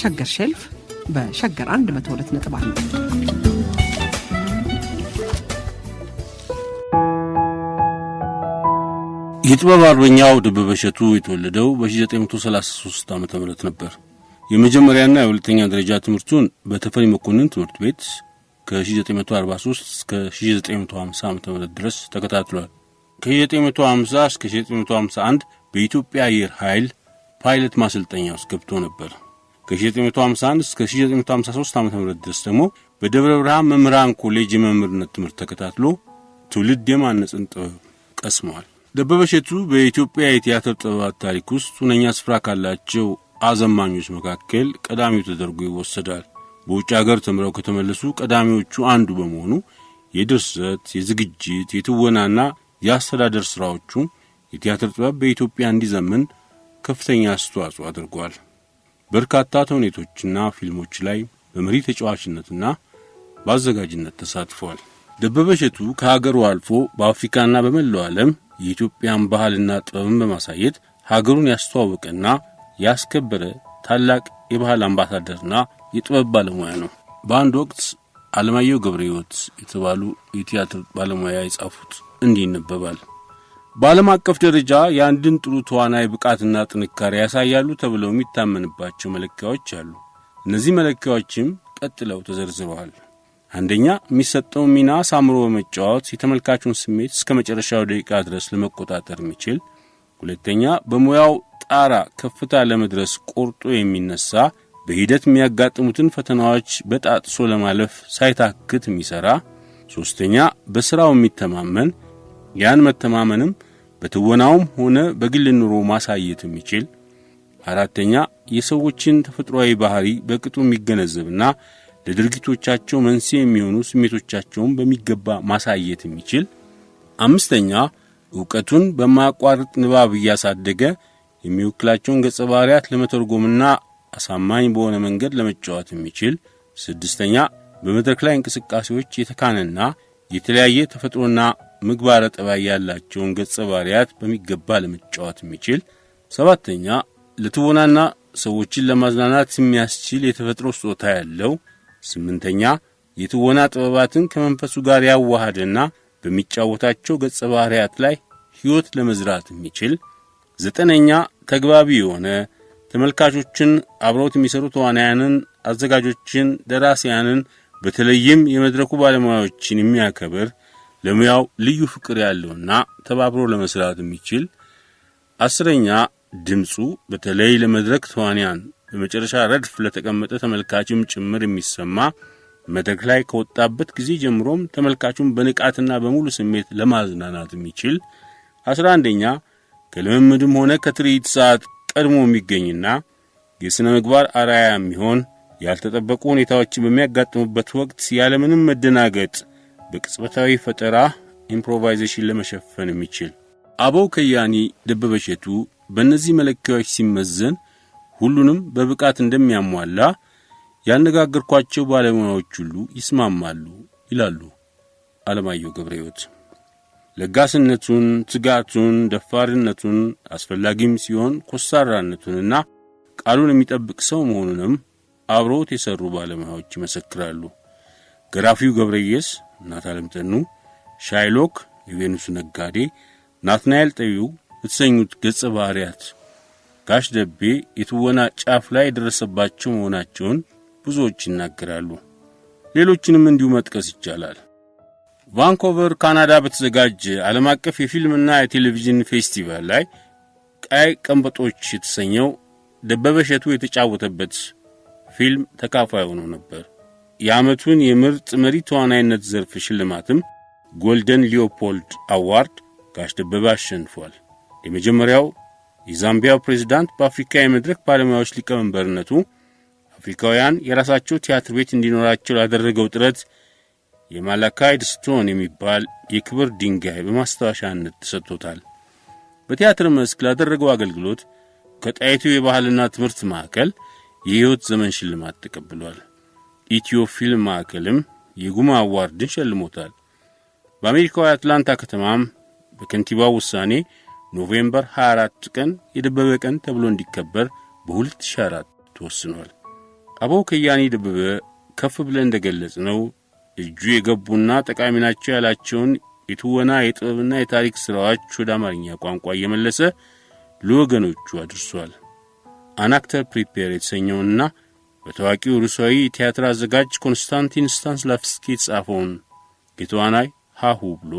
ሸገር ሼልፍ በሸገር 102.1 የጥበብ አርበኛው ደበበ እሸቱ የተወለደው በ1933 ዓ.ም ነበር። የመጀመሪያና የሁለተኛ ደረጃ ትምህርቱን በተፈሪ መኮንን ትምህርት ቤት ከ1943 እስከ 1950 ዓ.ም ድረስ ተከታትሏል። ከ1950 እስከ 1951 በኢትዮጵያ አየር ኃይል ፓይለት ማሰልጠኛ ውስጥ ገብቶ ነበር። ከ1951 እስከ 1953 ዓ.ም ድረስ ደግሞ በደብረ ብርሃን መምህራን ኮሌጅ የመምህርነት ትምህርት ተከታትሎ ትውልድ የማነጽን ጥበብ ቀስሟል። ደበበ እሸቱ በኢትዮጵያ የቲያትር ጥበባት ታሪክ ውስጥ ሁነኛ ስፍራ ካላቸው አዘማኞች መካከል ቀዳሚው ተደርጎ ይወሰዳል። በውጭ ሀገር ተምረው ከተመለሱ ቀዳሚዎቹ አንዱ በመሆኑ የድርሰት፣ የዝግጅት፣ የትወናና የአስተዳደር ስራዎቹ የቲያትር ጥበብ በኢትዮጵያ እንዲዘምን ከፍተኛ አስተዋጽኦ አድርጓል። በርካታ ተውኔቶችና ፊልሞች ላይ በመሪ ተጫዋችነትና በአዘጋጅነት ተሳትፏል። ደበበ እሸቱ ከሀገሩ አልፎ በአፍሪካና በመላው ዓለም የኢትዮጵያን ባህልና ጥበብን በማሳየት ሀገሩን ያስተዋወቀና ያስከበረ ታላቅ የባህል አምባሳደርና የጥበብ ባለሙያ ነው። በአንድ ወቅት አለማየሁ ገብረሕይወት የተባሉ የቲያትር ባለሙያ የጻፉት እንዲህ ይነበባል። በዓለም አቀፍ ደረጃ የአንድን ጥሩ ተዋናይ ብቃትና ጥንካሬ ያሳያሉ ተብለው የሚታመንባቸው መለኪያዎች አሉ። እነዚህ መለኪያዎችም ቀጥለው ተዘርዝረዋል። አንደኛ፣ የሚሰጠው ሚና ሳምሮ በመጫወት የተመልካቹን ስሜት እስከ መጨረሻው ደቂቃ ድረስ ለመቆጣጠር የሚችል። ሁለተኛ፣ በሙያው ጣራ ከፍታ ለመድረስ ቆርጦ የሚነሳ በሂደት የሚያጋጥሙትን ፈተናዎች በጣጥሶ ለማለፍ ሳይታክት የሚሰራ። ሶስተኛ፣ በስራው የሚተማመን ያን መተማመንም በትወናውም ሆነ በግል ኑሮ ማሳየት የሚችል። አራተኛ፣ የሰዎችን ተፈጥሯዊ ባህሪ በቅጡ የሚገነዘብና ለድርጊቶቻቸው መንስኤ የሚሆኑ ስሜቶቻቸውን በሚገባ ማሳየት የሚችል። አምስተኛ፣ ዕውቀቱን በማያቋርጥ ንባብ እያሳደገ የሚወክላቸውን ገጸ ባህሪያት ለመተርጎምና አሳማኝ በሆነ መንገድ ለመጫወት የሚችል። ስድስተኛ፣ በመድረክ ላይ እንቅስቃሴዎች የተካነና የተለያየ ተፈጥሮና ምግባረ ጠባይ ያላቸውን ገጸ ባህሪያት በሚገባ ለመጫወት የሚችል። ሰባተኛ፣ ለትወናና ሰዎችን ለማዝናናት የሚያስችል የተፈጥሮ ስጦታ ያለው። ስምንተኛ፣ የትወና ጥበባትን ከመንፈሱ ጋር ያዋሃደና በሚጫወታቸው ገጸ ባህሪያት ላይ ሕይወት ለመዝራት የሚችል። ዘጠነኛ፣ ተግባቢ የሆነ ተመልካቾችን፣ አብረውት የሚሰሩ ተዋናያንን፣ አዘጋጆችን፣ ደራሲያንን በተለይም የመድረኩ ባለሙያዎችን የሚያከብር ለሙያው ልዩ ፍቅር ያለውና ተባብሮ ለመስራት የሚችል። አስረኛ፣ ድምፁ በተለይ ለመድረክ ተዋናያን በመጨረሻ ረድፍ ለተቀመጠ ተመልካችም ጭምር የሚሰማ መድረክ ላይ ከወጣበት ጊዜ ጀምሮም ተመልካቹን በንቃትና በሙሉ ስሜት ለማዝናናት የሚችል። 11ኛ፣ ከልምምድም ሆነ ከትርኢት ሰዓት ቀድሞ የሚገኝና የሥነ ምግባር አርአያ የሚሆን ያልተጠበቁ ሁኔታዎችን በሚያጋጥሙበት ወቅት ያለምንም መደናገጥ በቅጽበታዊ ፈጠራ ኢምፕሮቫይዜሽን ለመሸፈን የሚችል። አበው ከያኒ ደበበ እሸቱ በእነዚህ መለኪያዎች ሲመዘን ሁሉንም በብቃት እንደሚያሟላ ያነጋገርኳቸው ባለሙያዎች ሁሉ ይስማማሉ ይላሉ አለማየሁ ገብረሕይወት። ለጋስነቱን፣ ትጋቱን፣ ደፋርነቱን፣ አስፈላጊም ሲሆን ኮሳራነቱንና ቃሉን የሚጠብቅ ሰው መሆኑንም አብሮት የሰሩ ባለሙያዎች ይመሰክራሉ። ገራፊው ገብረየስ፣ እናት ዓለም ጠኑ፣ ሻይሎክ፣ የቬኑስ ነጋዴ፣ ናትናኤል ጠቢው የተሰኙት ገጸ ባህሪያት ጋሽ ደቤ የትወና ጫፍ ላይ የደረሰባቸው መሆናቸውን ብዙዎች ይናገራሉ። ሌሎችንም እንዲሁ መጥቀስ ይቻላል። ቫንኮቨር ካናዳ በተዘጋጀ ዓለም አቀፍ የፊልምና የቴሌቪዥን ፌስቲቫል ላይ ቀይ ቀንበጦች የተሰኘው ደበበ እሸቱ የተጫወተበት ፊልም ተካፋይ ሆኖ ነበር። የዓመቱን የምርጥ መሪ ተዋናይነት ዘርፍ ሽልማትም ጎልደን ሊዮፖልድ አዋርድ ጋሽ ደበበ አሸንፏል። የመጀመሪያው የዛምቢያው ፕሬዝዳንት በአፍሪካ የመድረክ ባለሙያዎች ሊቀመንበርነቱ አፍሪካውያን የራሳቸው ቲያትር ቤት እንዲኖራቸው ላደረገው ጥረት የማላካይድ ስቶን የሚባል የክብር ድንጋይ በማስታወሻነት ተሰጥቶታል። በቲያትር መስክ ላደረገው አገልግሎት ከጣይቱ የባህልና ትምህርት ማዕከል የሕይወት ዘመን ሽልማት ተቀብሏል። ኢትዮ ፊልም ማዕከልም የጉማ አዋርድን ሸልሞታል። በአሜሪካው አትላንታ ከተማም በከንቲባው ውሳኔ ኖቬምበር 24 ቀን የደበበ ቀን ተብሎ እንዲከበር በ2004 ተወስኗል። አበው ከያኒ ደበበ ከፍ ብለን እንደገለጽነው እጁ የገቡና ጠቃሚ ናቸው ያላቸውን የትወና የጥበብና የታሪክ ሥራዎች ወደ አማርኛ ቋንቋ እየመለሰ ለወገኖቹ አድርሷል። አን አክተር ፕሪፔር የተሰኘውና በታዋቂው ሩሲያዊ ቲያትር አዘጋጅ ኮንስታንቲን ስታንስላቭስኪ የተጻፈውን የተዋናይ ሃሁ ብሎ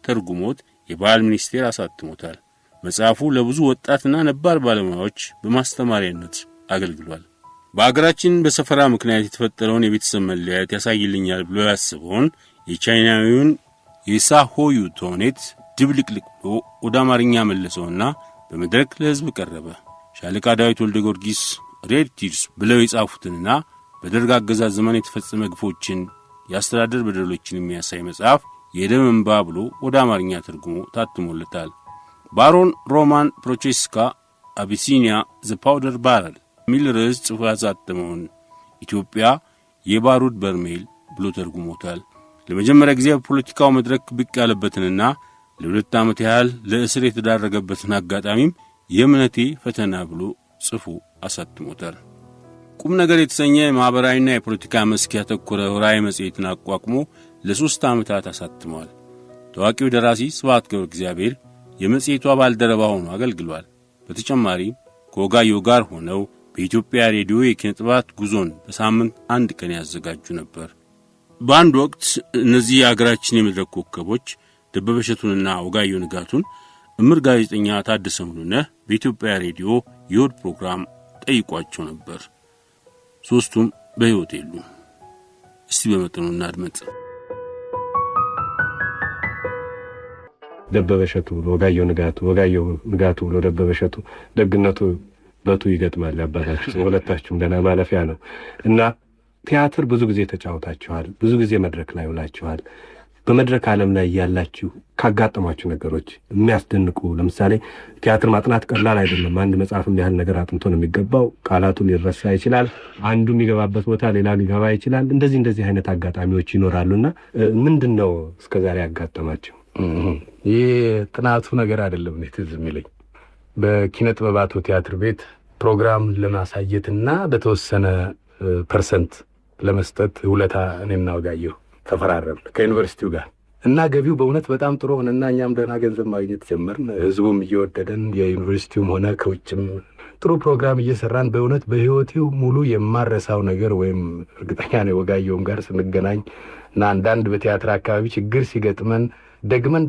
ተርጉሞት የባህል ሚኒስቴር አሳትሞታል። መጽሐፉ ለብዙ ወጣትና ነባር ባለሙያዎች በማስተማሪያነት አገልግሏል። በአገራችን በሰፈራ ምክንያት የተፈጠረውን የቤተሰብ መለያየት ያሳይልኛል ብሎ ያስበውን የቻይናዊውን የሳሆዩ ተውኔት ድብልቅልቅ ብሎ ወደ አማርኛ መለሰውና በመድረክ ለሕዝብ ቀረበ። ሻለቃ ዳዊት ወልደ ጊዮርጊስ ሬድ ቲርስ ብለው የጻፉትንና በደርግ አገዛዝ ዘመን የተፈጸመ ግፎችን፣ የአስተዳደር በደሎችን የሚያሳይ መጽሐፍ የደም እንባ ብሎ ወደ አማርኛ ተርጉሞ ታትሞለታል። ባሮን ሮማን ፕሮቼስካ አቢሲኒያ ዘ ፓውደር ባረል ሚል ርዕስ ጽፎ ያሳተመውን ኢትዮጵያ የባሩድ በርሜል ብሎ ተርጉሞታል። ለመጀመሪያ ጊዜ በፖለቲካው መድረክ ብቅ ያለበትንና ለ2 ዓመት ያህል ለእስር የተዳረገበትን አጋጣሚም የእምነቴ ፈተና ብሎ ጽፎ አሳትሞታል። ቁም ነገር የተሰኘ የማኅበራዊና የፖለቲካ መስክ ያተኮረ ራዕይ መጽሔትን አቋቁሞ ለ3 ዓመታት አሳትሟል። ታዋቂው ደራሲ ስብሐት ገብረ እግዚአብሔር የመጽሔቱ ባልደረባ ሆኖ አገልግሏል። በተጨማሪም ከወጋየሁ ጋር ሆነው በኢትዮጵያ ሬዲዮ የኪነ ጥበባት ጉዞን በሳምንት 1 ቀን ያዘጋጁ ነበር። በአንድ ወቅት እነዚህ የአገራችን የመድረክ ኮከቦች ደበበ እሸቱንና ወጋየሁ ንጋቱን እምር ጋዜጠኛ ታደሰ ሙሉነህ በኢትዮጵያ ሬዲዮ የእሁድ ፕሮግራም ጠይቋቸው ነበር። ሦስቱም በሕይወት የሉም። እስቲ በመጠኑ እናድመጥ። ደበበ እሸቱ ብሎ ወጋየሁ ንጋቱ ብሎ ደበበ እሸቱ ደግነቱ በቱ ይገጥማል። አባታችሁ ሁለታችሁም ደህና ማለፊያ ነው እና ቲያትር ብዙ ጊዜ ተጫውታችኋል፣ ብዙ ጊዜ መድረክ ላይ ውላችኋል። በመድረክ ዓለም ላይ ያላችሁ ካጋጠሟችሁ ነገሮች የሚያስደንቁ፣ ለምሳሌ ቲያትር ማጥናት ቀላል አይደለም። አንድ መጽሐፍም ያህል ነገር አጥንቶ ነው የሚገባው። ቃላቱ ሊረሳ ይችላል። አንዱ የሚገባበት ቦታ ሌላ ሊገባ ይችላል። እንደዚህ አይነት አጋጣሚዎች ይኖራሉና ምንድን ነው እስከዛሬ ያጋጠማችሁ? ይህ ጥናቱ ነገር አይደለም። እኔ ትዝ የሚለኝ በኪነ ጥበባቱ ቲያትር ቤት ፕሮግራም ለማሳየትና በተወሰነ ፐርሰንት ለመስጠት ውለታ እኔና ወጋየሁ ተፈራረምን ከዩኒቨርሲቲው ጋር እና ገቢው በእውነት በጣም ጥሩ ሆነና እኛም ደህና ገንዘብ ማግኘት ጀመርን። ህዝቡም እየወደደን የዩኒቨርሲቲውም ሆነ ከውጭም ጥሩ ፕሮግራም እየሰራን በእውነት በህይወቴው ሙሉ የማረሳው ነገር ወይም እርግጠኛ ነኝ ወጋየሁም ጋር ስንገናኝ እና አንዳንድ በቲያትር አካባቢ ችግር ሲገጥመን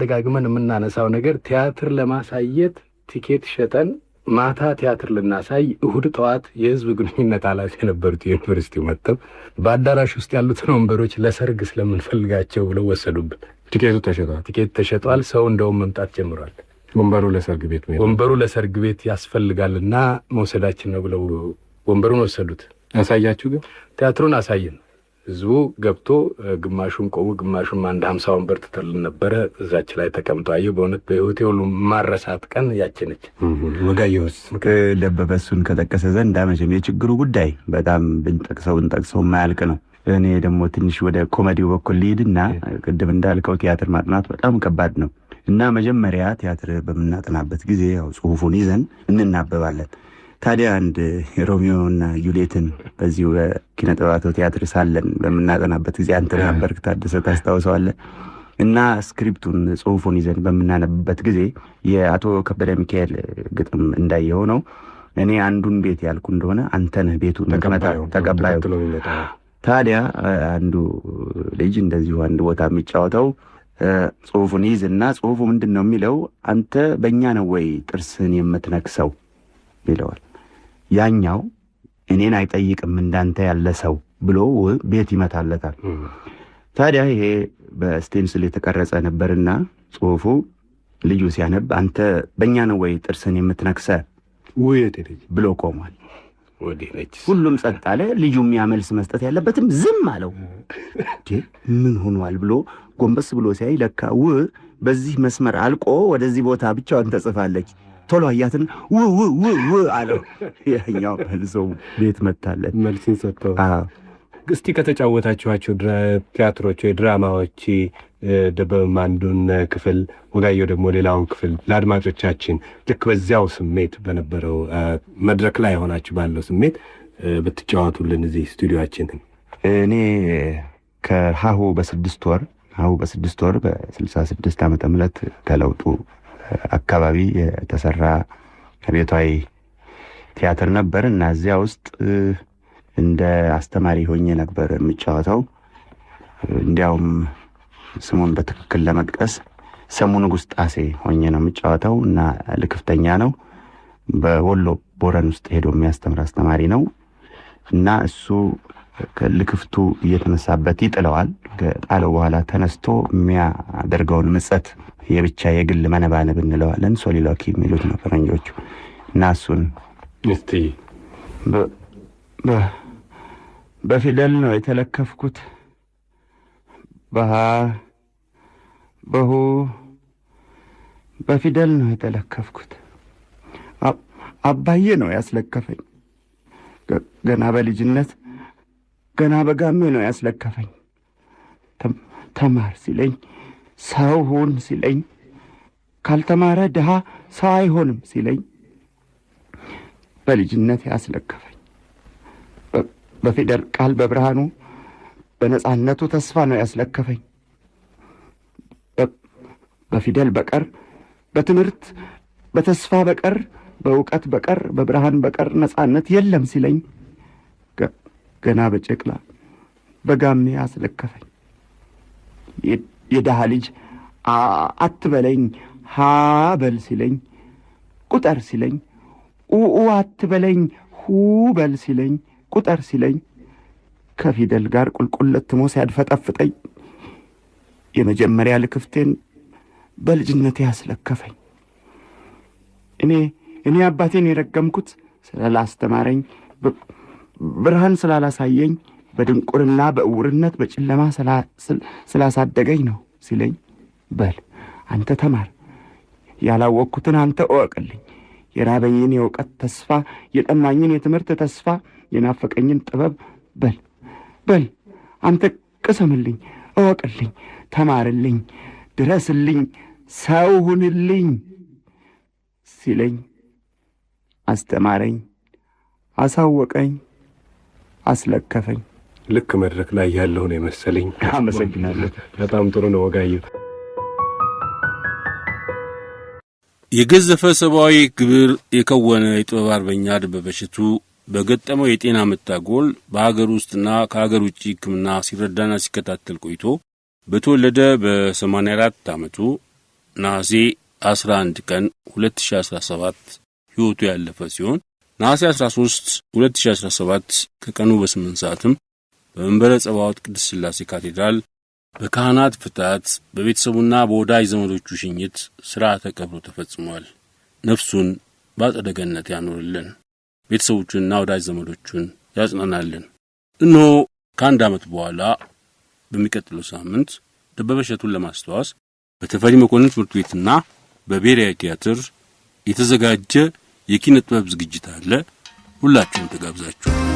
ደጋግመን የምናነሳው ነገር ቲያትር ለማሳየት ቲኬት ሸጠን ማታ ቲያትር ልናሳይ እሁድ ጠዋት የህዝብ ግንኙነት ኃላፊ የነበሩት የዩኒቨርሲቲው መጥተው በአዳራሽ ውስጥ ያሉትን ወንበሮች ለሰርግ ስለምንፈልጋቸው ብለው ወሰዱብን። ቲኬት ተሸጧል። ሰው እንደውም መምጣት ጀምሯል። ወንበሩ ለሰርግ ቤት ያስፈልጋልና መውሰዳችን ነው ብለው ወንበሩን ወሰዱት። ያሳያችሁ ግን ቲያትሩን አሳየን። ህዝቡ ገብቶ ግማሹን ቆሙ፣ ግማሹን አንድ 50 ወንበር ትተልን ነበረ። እዛች ላይ ተቀምጦ አየሁ። በእውነት በህይወቴ ሁሉ ማረሳት ቀን ያችነች። ወጋየሁስ ደበበ እሱን ከጠቀሰ ዘንድ መቼም የችግሩ ጉዳይ በጣም ብንጠቅሰው የማያልቅ ነው። እኔ ደግሞ ትንሽ ወደ ኮሜዲው በኩል ልሂድና ቅድም እንዳልከው ቲያትር ማጥናት በጣም ከባድ ነው እና መጀመሪያ ቲያትር በምናጠናበት ጊዜ ያው ጽሑፉን ይዘን እንናበባለን። ታዲያ አንድ ሮሚዮና ጁሊየትን በዚሁ በኪነ ጥበባቱ ቲያትር ሳለን በምናጠናበት ጊዜ አንተ ነበርክ ታደሰ፣ ታስታውሰዋለህ? እና ስክሪፕቱን ጽሑፉን ይዘን በምናነብበት ጊዜ የአቶ ከበደ ሚካኤል ግጥም እንዳየው ነው። እኔ አንዱን ቤት ያልኩ እንደሆነ አንተ ነህ ቤቱን ተቀባዩ። ታዲያ አንዱ ልጅ እንደዚሁ አንድ ቦታ የሚጫወተው ጽሑፉን ይዝና ጽሑፉ ምንድን ነው የሚለው? አንተ በእኛ ነው ወይ ጥርስን የምትነክሰው ይለዋል። ያኛው እኔን አይጠይቅም እንዳንተ ያለ ሰው ብሎ ቤት ይመታለታል። ታዲያ ይሄ በስቴንስል የተቀረጸ ነበርና ጽሑፉ ልጁ ሲያነብ አንተ በእኛ ነው ወይ ጥርስን የምትነክሰ ብሎ ቆሟል። ሁሉም ጸጥ አለ። ልጁ የሚያመልስ መስጠት ያለበትም ዝም አለው። ምን ሆኗል ብሎ ጎንበስ ብሎ ሲያይ ለካ በዚህ መስመር አልቆ ወደዚህ ቦታ ብቻዋን ተጽፋለች። ቶሎ አያትን አለው። ያኛው መልሶ ቤት መታለት። መልስን ሰጥተው እስቲ ከተጫወታችኋቸው ቲያትሮች ወይ ድራማዎች ደበበ አንዱን ክፍል ወጋየሁ ደግሞ ሌላውን ክፍል ለአድማጮቻችን ልክ በዚያው ስሜት በነበረው መድረክ ላይ ሆናችሁ ባለው ስሜት ብትጫወቱልን እዚህ ስቱዲዮአችን። እኔ ከሀሁ በ6 ወር በ66 ዓመተ ምህረት ከለውጡ አካባቢ የተሰራ ቤታዊ ቲያትር ነበር እና እዚያ ውስጥ እንደ አስተማሪ ሆኜ ነበር የምጫወተው። እንዲያውም ስሙን በትክክል ለመጥቀስ ሰሙ ንጉሥ ጣሴ ሆኜ ነው የምጫወተው እና ልክፍተኛ ነው። በወሎ ቦረን ውስጥ ሄዶ የሚያስተምር አስተማሪ ነው እና እሱ ልክፍቱ እየተነሳበት ይጥለዋል። ከጣለው በኋላ ተነስቶ የሚያደርገውን ምጸት የብቻ የግል መነባነብ እንለዋለን፣ ሶሊሎኪ የሚሉት ነው ፈረንጆቹ። እና እሱን እስቲ በፊደል ነው የተለከፍኩት፣ በሁ በፊደል ነው የተለከፍኩት። አባዬ ነው ያስለከፈኝ። ገና በልጅነት ገና በጋሜ ነው ያስለከፈኝ። ተማር ሲለኝ፣ ሰው ሁን ሲለኝ፣ ካልተማረ ድሃ ሰው አይሆንም ሲለኝ በልጅነት ያስለከፈኝ። በፊደል ቃል በብርሃኑ በነጻነቱ ተስፋ ነው ያስለከፈኝ። በፊደል በቀር በትምህርት በተስፋ በቀር በእውቀት በቀር በብርሃን በቀር ነጻነት የለም ሲለኝ ገና በጨቅላ በጋሜ አስለከፈኝ። የድሃ ልጅ አትበለኝ ሃበል ሲለኝ፣ ቁጠር ሲለኝ፣ አትበለኝ ሁበል ሲለኝ፣ ቁጠር ሲለኝ ከፊደል ጋር ቁልቁለት ትሞ ሲያድፈጠፍጠኝ የመጀመሪያ ልክፍቴን በልጅነቴ ያስለከፈኝ። እኔ አባቴን የረገምኩት ስላላስተማረኝ፣ ብርሃን ስላላሳየኝ፣ በድንቁርና በእውርነት በጨለማ ስላሳደገኝ ነው ሲለኝ፣ በል አንተ ተማር፣ ያላወቅኩትን አንተ እወቅልኝ፣ የራበኝን የእውቀት ተስፋ፣ የጠማኝን የትምህርት ተስፋ፣ የናፈቀኝን ጥበብ በል አንተ ቅሰምልኝ፣ እወቅልኝ፣ ተማርልኝ፣ ድረስልኝ፣ ሰው ሁንልኝ ሲለኝ አስተማረኝ፣ አሳወቀኝ፣ አስለከፈኝ። ልክ መድረክ ላይ ያለው ነው የመሰለኝ። አመሰግናለሁ። በጣም ጥሩ ነው ወጋየሁ። የገዘፈ ሰብአዊ ግብር የከወነ የጥበብ አርበኛ ደበበ እሸቱ በገጠመው የጤና መታጎል በሀገር ውስጥና ከሀገር ውጭ ሕክምና ሲረዳና ሲከታተል ቆይቶ በተወለደ በ84 ዓመቱ ነሐሴ 11 ቀን 2017 ሕይወቱ ያለፈ ሲሆን ነሐሴ 13 2017 ከቀኑ በ8 ሰዓትም በመንበረ ጸባዖት ቅድስት ሥላሴ ካቴድራል በካህናት ፍትሐት በቤተሰቡና በወዳጅ ዘመዶቹ ሽኝት ሥርዓተ ቀብሩ ተፈጽሟል። ነፍሱን በአጸደ ገነት ያኖርልን፣ ቤተሰቦቹንና ወዳጅ ዘመዶቹን ያጽናናልን። እነሆ ከአንድ ዓመት በኋላ በሚቀጥለው ሳምንት ደበበ እሸቱን ለማስተዋወስ በተፈሪ መኮንን ትምህርት ቤትና በብሔራዊ ቲያትር የተዘጋጀ የኪነ ጥበብ ዝግጅት አለ። ሁላችሁም ተጋብዛችሁ